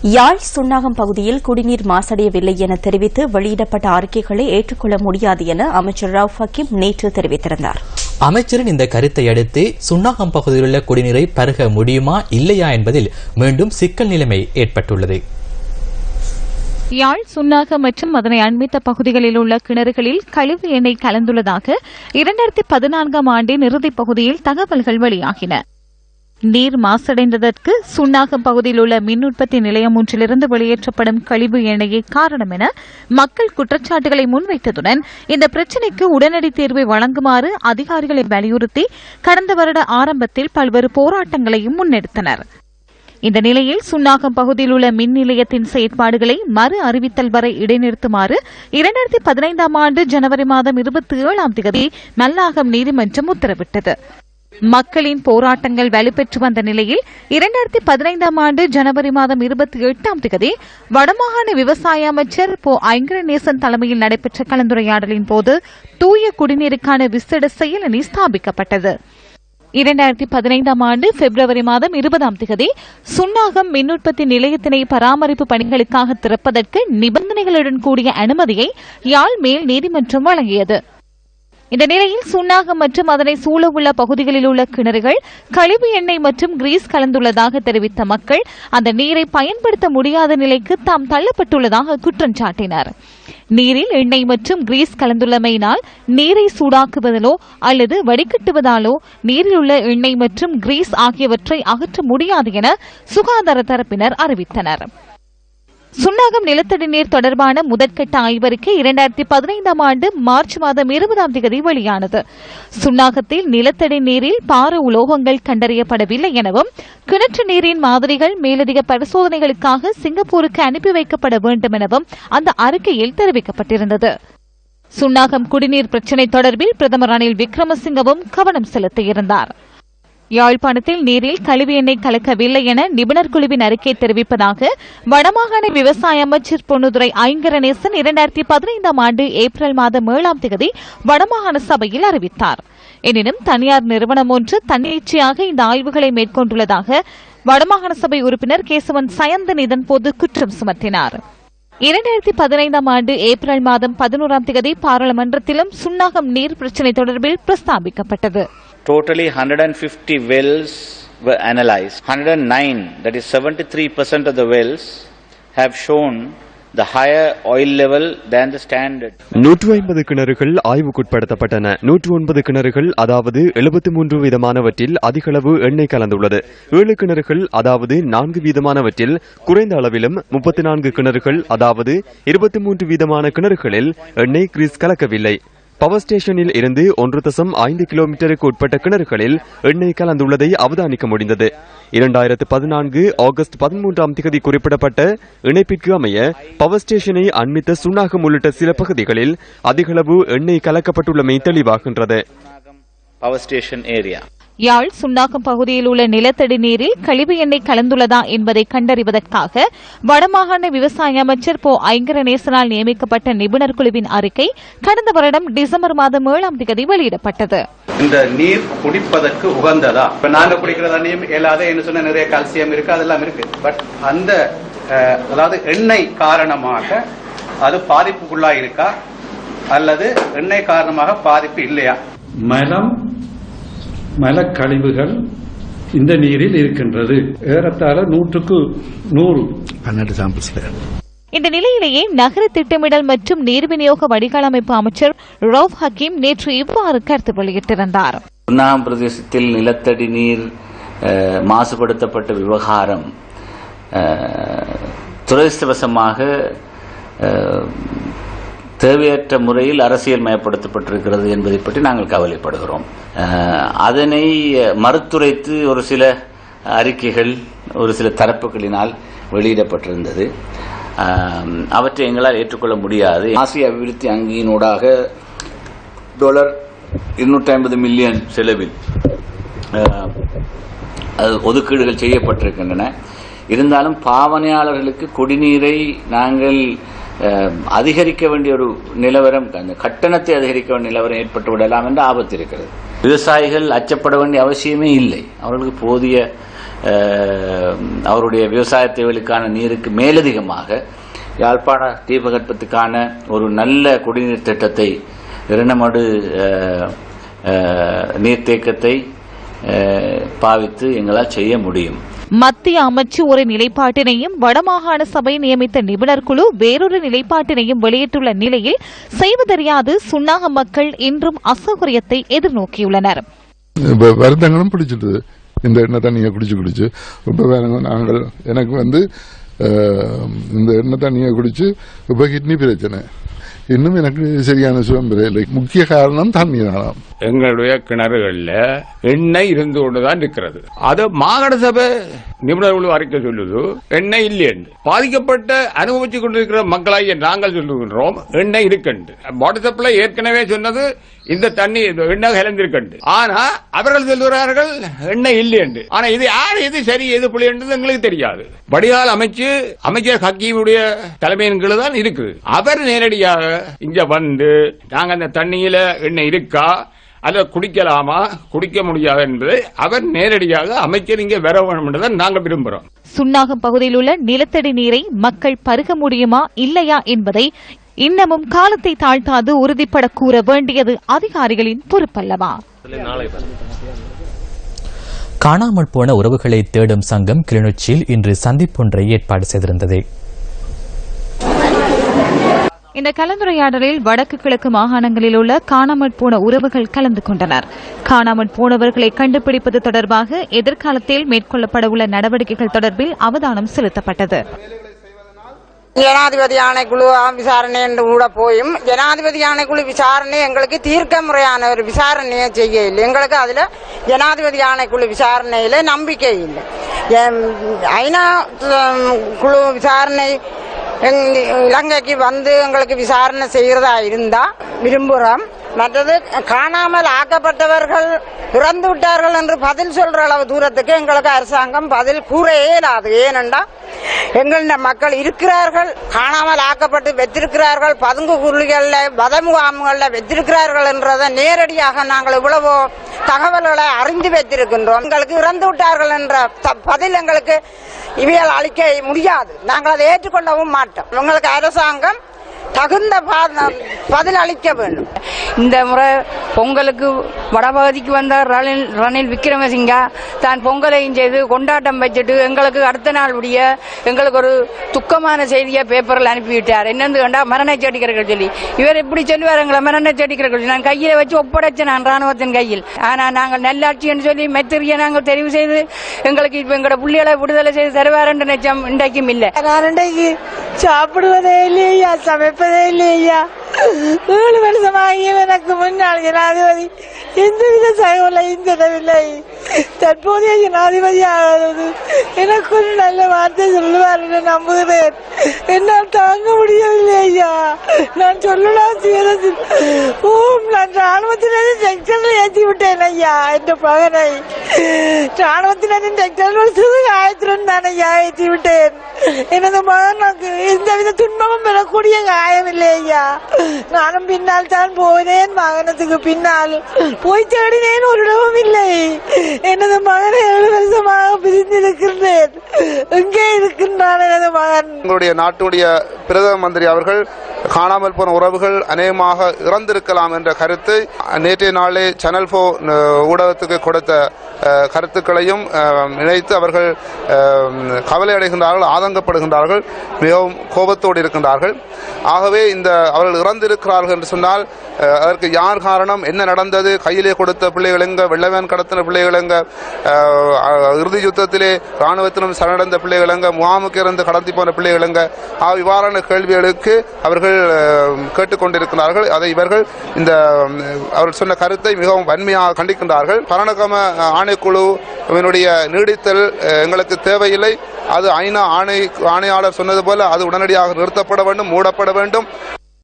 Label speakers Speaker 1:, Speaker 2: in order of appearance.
Speaker 1: யாழ் சுன்னாகம் பகுதியில் குடிநீர் மாசடையவில்லை என தெரிவித்து வெளியிடப்பட்ட அறிக்கைகளை ஏற்றுக்கொள்ள முடியாது என அமைச்சர் ரவுப் ஹக்கீம் நேற்று தெரிவித்திருந்தார்.
Speaker 2: அமைச்சரின் இந்த கருத்தை அடுத்து சுன்னாகம் பகுதியில் உள்ள குடிநீரை பருக முடியுமா இல்லையா என்பதில் மீண்டும் சிக்கல் நிலைமை ஏற்பட்டுள்ளது.
Speaker 3: யாழ் சுன்னாகம் மற்றும் அதனை அண்மித்த பகுதிகளில் உள்ள கிணறுகளில் கழிவு எண்ணெய் கலந்துள்ளதாக 2014 ஆண்டின் இறுதிப் பகுதியில் தகவல்கள் வெளியாகின. நீர் மாசடைந்ததற்கு சுன்னாகம் பகுதியில் உள்ள மின் உற்பத்தி நிலையம் ஒன்றிலிருந்து வெளியேற்றப்படும் கழிவு எண்ணெயே காரணம் என மக்கள் குற்றச்சாட்டுகளை முன்வைத்ததுடன் இந்த பிரச்சினைக்கு உடனடி தீர்வை வழங்குமாறு அதிகாரிகளை வலியுறுத்தி கடந்த வருட ஆரம்பத்தில் பல்வேறு போராட்டங்களையும் முன்னெடுத்தனர். இந்த நிலையில் சுன்னாகம் பகுதியில் உள்ள மின் நிலையத்தின் செயற்பாடுகளை மறு அறிவித்தல் வரை இடைநிறுத்துமாறு 2015 ஆண்டு ஜனவரி மாதம் 27ஆம் தேதி மல்லாகம் நீதிமன்றம் உத்தரவிட்டது. மக்களின் போராட்டங்கள் வலுப்பெற்று வந்த நிலையில் 2015 ஆண்டு ஜனவரி மாதம் 28ஆம் தேதி வடமாகாண விவசாய அமைச்சர் போ ஐங்கரநேசன் தலைமையில் நடைபெற்ற கலந்துரையாடலின் போது தூய குடிநீருக்கான விசேட செயலணி ஸ்தாபிக்கப்பட்டது. 2015 ஆண்டு பிப்ரவரி மாதம் 20ஆம் தேதி சுன்னாகம் மின் உற்பத்தி நிலையத்தினை பராமரிப்பு பணிகளுக்காக திறப்பதற்கு நிபந்தனைகளுடன் கூடிய அனுமதியை யாழ் மேல் நீதிமன்றம் வழங்கியது. இந்த நிலையில் சுன்னாகம் மற்றும் அதனை சூழவுள்ள பகுதிகளில் உள்ள கிணறுகள் கழிவு எண்ணெய் மற்றும் கிரீஸ் கலந்துள்ளதாக தெரிவித்த மக்கள் அந்த நீரை பயன்படுத்த முடியாத நிலைக்கு தாம் தள்ளப்பட்டுள்ளதாக குற்றம் சாட்டினர். நீரில் எண்ணெய் மற்றும் கிரீஸ் கலந்துள்ளமையினால் நீரை சூடாக்குவதாலோ அல்லது வடிகட்டுவதாலோ நீரில் உள்ள எண்ணெய் மற்றும் கிரீஸ் ஆகியவற்றை அகற்ற முடியாது என சுகாதார தரப்பினர் அறிவித்தனர். சுன்னாகம் நிலத்தடி நீர் தொடர்பான முதற்கட்ட ஆய்வறிக்கை 2015 ஆண்டு மார்ச் மாதம் 20ஆம் தேதி வெளியானது. சுன்னாகத்தில் நிலத்தடி நீரில் பார உலோகங்கள் கண்டறியப்படவில்லை எனவும் கிணற்று நீரின் மாதிரிகள் மேலதிக பரிசோதனைகளுக்காக சிங்கப்பூருக்கு அனுப்பி வைக்கப்பட வேண்டும் எனவும் அந்த அறிக்கையில் தெரிவிக்கப்பட்டிருந்தது. சுன்னாகம் குடிநீர் பிரச்சினை தொடர்பில் பிரதமர் ரணில் விக்ரமசிங்கவும் கவனம் செலுத்தியிருந்தார். யாழ்ப்பாணத்தில் நீரில் கழிவு எண்ணெய் கலக்கவில்லை என நிபுணர் குழுவின் அறிக்கை தெரிவிப்பதாக வடமாகாண விவசாய அமைச்சர் பொன்னுதுரை ஐங்கரநேசன் 2015 ஆண்டு ஏப்ரல் மாதம் 7ஆம் தேதி வடமாகாண சபையில் அறிவித்தார். எனினும் தனியார் நிறுவனம் ஒன்று தன்னிச்சையாக இந்த ஆய்வுகளை மேற்கொண்டுள்ளதாக வடமாகாண சபை உறுப்பினர் கேசவன் சயந்தன் இதன்போது குற்றம் சுமத்தினார். 2015 ஆண்டு ஏப்ரல் மாதம் 11ஆம் தேதி பாராளுமன்றத்திலும் சுன்னாகம் நீர் பிரச்சினை தொடர்பில் பிரஸ்தாபிக்கப்பட்டது.
Speaker 4: Totally 150 wells were analyzed. 109, that is 73% of the wells, have shown the higher oil level than the standard.
Speaker 5: 150 கிணறுகள் ஆய்வுக்குட்படுத்தப்பட்டன. 109 கிணறுகள் அதாவது 73 வீதமானவற்றில் அதிகளவு எண்ணெய் கலந்துள்ளது. 7 கிணறுகள் அதாவது 4 வீதமானவற்றில் குறைந்த அளவிலும் 34 கிணறுகள் அதாவது 23 வீதமான கிணறுகளில் எண்ணெய் கிரீஸ் கலக்கவில்லை. பவர் ஸ்டேஷனில் இருந்து 1.5 கிலோமீட்டருக்கு உட்பட்ட கிணறுகளில் எண்ணெய் கலந்துள்ளதை அவதானிக்க முடிந்தது. 2014 ஆகஸ்ட் 13ஆம் தேதி குறிப்பிடப்பட்ட இணைப்பிற்கு அமைய பவர் ஸ்டேஷனை அண்மித்த சுன்னாகம் உள்ளிட்ட சில பகுதிகளில் அதிகளவு எண்ணெய் கலக்கப்பட்டுள்ளமை தெளிவாகின்றது.
Speaker 3: யாழ் சுன்னாகம் பகுதியில் உள்ள நிலத்தடி நீரில் கழிவு எண்ணெய் கலந்துள்ளதா என்பதை கண்டறிவதற்காக வடமாகாண விவசாய அமைச்சர் போ ஐங்கரநேசனால் நியமிக்கப்பட்ட நிபுணர் குழுவின் அறிக்கை கடந்த வருடம் டிசம்பர் மாதம் 7ஆம் தேதி வெளியிடப்பட்டது.
Speaker 6: இந்த நீர் குடிப்பதற்கு உகந்ததா? இப்ப நாங்க குடிக்கிற தண்ணியும் இயலாத என்ன சொன்ன நிறைய கால்சியம் இருக்கு, அதெல்லாம் இருக்கு. பட் அந்த அதாவது எண்ணெய் காரணமாக அது பாதிப்புக்குள்ளா இருக்கா அல்லது எண்ணெய் காரணமாக பாதிப்பு இல்லையா?
Speaker 7: மலக்கழிவுகள் இந்த நீரில் இருக்கின்றது. ஏறத்தாழ 100க்கு 100 சாம்பிள்ஸ்.
Speaker 3: இந்த நிலையிலேயே நகர திட்டமிடல் மற்றும் நீர் விநியோக வடிகால் அமைப்பு அமைச்சர் ரவுப் ஹக்கீம் நேற்று இவ்வாறு கருத்து வெளியிட்டிருந்தார்.
Speaker 4: சுன்னாகம் பிரதேசத்தில் நிலத்தடி நீர் மாசுபடுத்தப்பட்ட விவகாரம் துரதிர்ஷ்டவசமாக தேவையற்ற முறையில் அரசியல் மயப்படுத்தப்பட்டிருக்கிறது என்பதை பற்றி நாங்கள் கவலைப்படுகிறோம். அதனை மறுத்துரைத்து ஒரு சில அறிக்கைகள் ஒரு சில தரப்புகளினால் வெளியிடப்பட்டிருந்தது. அவற்றை எங்களால் ஏற்றுக்கொள்ள முடியாது. ஆசிய அபிவிருத்தி அங்கியினூடாக $250 மில்லியன் செலவில் ஒதுக்கீடுகள் செய்யப்பட்டிருக்கின்றன. இருந்தாலும் பாவனையாளர்களுக்கு குடிநீரை நாங்கள் அதிகரிக்க வேண்டிய ஒரு நிலவரம், அந்த கட்டணத்தை அதிகரிக்க வேண்டிய நிலவரம் ஏற்பட்டு விடலாம் என்ற ஆபத்து இருக்கிறது. விவசாயிகள் அச்சப்பட வேண்டிய அவசியமே இல்லை. அவர்களுக்கு போதிய அவருடைய விவசாய தேவைகளுக்கான நீருக்கு மேலதிகமாக யாழ்ப்பாண தீபகற்பத்துக்கான ஒரு நல்ல குடிநீர் திட்டத்தை இரண்டமடு நீர்த்தேக்கத்தை பாவித்து எங்களால் செய்ய முடியும்.
Speaker 3: மத்திய அமைச்சு ஒரு நிலைப்பாட்டினையும் வடமாகாண சபை நியமித்த நிபுணர் குழு வேறொரு நிலைப்பாட்டினையும் வெளியிட்டுள்ள நிலையில் செய்வதறியாது சுன்னாகம் மக்கள் இன்றும் அசௌகரியத்தை எதிர்நோக்கியுள்ளனர்.
Speaker 8: வருத்தங்களும் பிடிச்சிட்டு இந்த எண்ணெய் தண்ணியை குடிச்சு இப்ப நாங்கள் எனக்கு இந்த எண்ணெய் தண்ணியை குடிச்சு இப்ப கிட்னி பிரச்சனை இன்னும் எனக்கு சரியான சுகம் இல்லை. முக்கிய காரணம் தண்ணி தான்.
Speaker 9: எங்களுடைய கிணறுகள்ல எண்ணெய் இருந்து கொண்டுதான் இருக்கிறது. அது மாகாண சபை நிபுணர்கள் அறிக்கை சொல்லுது எண்ணெய் இல்லை. பாதிக்கப்பட்ட அனுபவிச்சு கொண்டிருக்கிற மக்களாகிய நாங்கள் சொல்லுகின்றோம் எண்ணெய் இருக்கண்டு. வாட்டர் சப்ளை ஏற்கனவே சொன்னது இந்த தண்ணி எண்ணெய் கலந்திருக்கண்டு. ஆனா அவர்கள் சொல்லுகிறார்கள் எண்ணெய் இல்லை என்று. ஆனா இது யார் எது சரி எது பிள்ளை என்று எங்களுக்கு தெரியாது. வடிகால் அமைச்சர் ஹக்கீமுடைய தலைமையின் கீழ் தான் இருக்குது. அவர் நேரடியாக இங்க நாங்க அந்த தண்ணியில எண்ணெய் இருக்கா அல்ல குடிக்கலாமா குடிக்க முடியாது என்பதை அவர் நேரடியாக அமைச்சர் இங்கே வர வேண்டும் என்றுதான் நாங்கள் விரும்புகிறோம்.
Speaker 3: சுன்னாகம் பகுதியில் உள்ள நிலத்தடி நீரை மக்கள் பருக முடியுமா இல்லையா என்பதை இன்னமும் காலத்தை தாழ்த்தாது உறுதிப்பட கூற வேண்டியது அதிகாரிகளின் பொறுப்பல்லவா?
Speaker 2: காணாமல் போன உறவுகளை தேடும் சங்கம் கிளிநொச்சியில் இன்று சந்திப்பொன்றை ஏற்பாடு செய்திருந்தது.
Speaker 3: இந்த கலந்துரையாடலில் வடக்கு கிழக்கு மாகாணங்களில் உள்ள காணாமற் போன உறவுகள் கலந்து கொண்டனர். காணாமற் போனவர்களை கண்டுபிடிப்பது தொடர்பாக எதிர்காலத்தில் மேற்கொள்ளப்பட உள்ள நடவடிக்கைகள் தொடர்பில் அவதானம் செலுத்தப்பட்டது.
Speaker 10: ஜனாதிபதி ஆணைக்குழு விசாரணை என்று கூட போயும் ஜனாதிபதி ஆணைக்குழு விசாரணை எங்களுக்கு தீர்க்க முறையான ஒரு விசாரணையை செய்ய இல்லை. எங்களுக்கு அதுல ஜனாதிபதி ஆணைக்குழு விசாரணையில நம்பிக்கை இல்லை. ஐநா குழு விசாரணை இலங்கைக்கு எங்களுக்கு விசாரணை செய்யறதா இருந்தா விரும்புகிறோம். மற்றது காணாமல் ஆக்கப்பட்டவர்கள் இறந்து விட்டார்கள் என்று பதில் சொல்ற அளவு தூரத்துக்கு எங்களுக்கு அரசாங்கம் பதில் கூற இயலாது. ஏனென்றா எங்கள மக்கள் இருக்கிறார்கள், காணாமல் ஆக்கப்பட்டு வெற்றிருக்கிறார்கள், பதுங்கு குருளிகள்ல வத முகாம்கள்ல வெற்றிருக்கிறார்கள் என்றதை நேரடியாக நாங்கள் இவ்வளவோ தகவல்களை அறிந்து வைத்திருக்கின்றோம். எங்களுக்கு இறந்து விட்டார்கள் என்ற பதில் எங்களுக்கு இவையால் அளிக்க முடியாது. நாங்கள் அதை ஏற்றுக்கொள்ளவும் மாட்டோம். உங்களுக்கு அரசாங்கம் தகுந்த பதில் அளிக்க வேண்டும்.
Speaker 11: இந்த முறை பொங்கலுக்கு வடபகுதிக்கு வந்த ரணில் விக்ரமசிங்கா தான் பொங்கலையும் செய்து கொண்டாட்டம் வச்சுட்டு எங்களுக்கு அடுத்த நாள் உடைய எங்களுக்கு ஒரு துக்கமான செய்தியை பேப்பரில் அனுப்பிவிட்டார். என்னன்னு கண்டா மரண செடிக்கிறர்கள் சொல்லி. இவர் இப்படி சொல்லுவார் எங்களை மரண செடிக்கிறர்கள். நான் கையில வச்சு ஒப்படைச்சேன் நான் ராணுவத்தின் கையில். ஆனா நாங்கள் நல்லாட்சி என்று சொல்லி மெத்திரியை நாங்கள் தெரிவு செய்து எங்களுக்கு இப்ப எங்களோட புள்ளிகளை விடுதலை செய்து தருவார் என்ற நிச்சயம் இன்றைக்கும் இல்லை.
Speaker 10: நான் இன்றைக்கு சாப்பிடுவதே இல்லையா, சமைப்பதே இல்லையா. 7 வருஷமாகிய எனக்கு முன்னாள் ஜனாதிபதி எந்தவித தகவலையும் தரவில்லை. தற்போதைய ஜனாதிபதி ஆகிறது எனக்கு ஒரு நல்ல வார்த்தை சொல்லுவார் என்று நம்புகிறேன். என்னால் தாங்க முடியவில்லை ஐயா. நான் சொல்லலாம் நான் ராணுவத்தினரின் செக்டரில் ஏற்றி விட்டேன் ஐயா. என்ற மகனை ராணுவத்தினரின் செக்டரில் சிறு காயத்துடன் நான் ஐயா ஏற்றி விட்டேன். எனது மகனுக்கு எந்தவித துன்பமும் பெறக்கூடிய காயம் இல்லை ஐயா. நானும் பின்னால் தான் போனேன், மகனத்துக்கு பின்னால் போய் தேடினேன், ஒரு இடமும் இல்லை. எனது மகனை 7 வருஷமாக பிரிந்திருக்கின்றேன். எங்கே இருக்கின்றான் எனது மகன்?
Speaker 12: எங்களுடைய நாட்டுடைய பிரதம மந்திரி அவர்கள் காணாமல் போன உறவுகள் அநேகமாக இறந்திருக்கலாம் என்ற கருத்தை நேற்றைய நாளே சேனல் 4 ஊடகத்துக்கு கொடுத்த கருத்துக்களையும் நினைத்து அவர்கள் கவலை அடைகின்றார்கள், ஆதங்கப்படுகின்றார்கள், மிகவும் கோபத்தோடு இருக்கின்றார்கள். ஆகவே அவர்கள் இறந்திருக்கிறார்கள் என்று சொன்னால் அதற்கு யார் காரணம், என்ன நடந்தது, கையிலே கொடுத்த பிள்ளைகள் எங்க, வெள்ளவேன் கடத்தின பிள்ளைகள் எங்க, இறுதி யுத்தத்திலே ராணுவத்திலும் சரணடைந்த பிள்ளைகள் எங்க, முகாமுக்கு இருந்து கடத்தி போன பிள்ளைகள் எங்க, இவ்வாறான கேள்விகளுக்கு அவர்கள் கேட்டுக்கொண்டிருக்கிறார்கள். அதை இவர்கள் அவர்கள் சொன்ன கருத்தை மிகவும் வன்மையாக கண்டிக்கின்றார்கள். பரணகம ஆணைக்குழுவினுடைய நீடித்தல் எங்களுக்கு தேவையில்லை. அது ஐநா ஆணையாளர் சொன்னது போல அது உடனடியாக நிறுத்தப்பட வேண்டும், மூடப்பட வேண்டும்.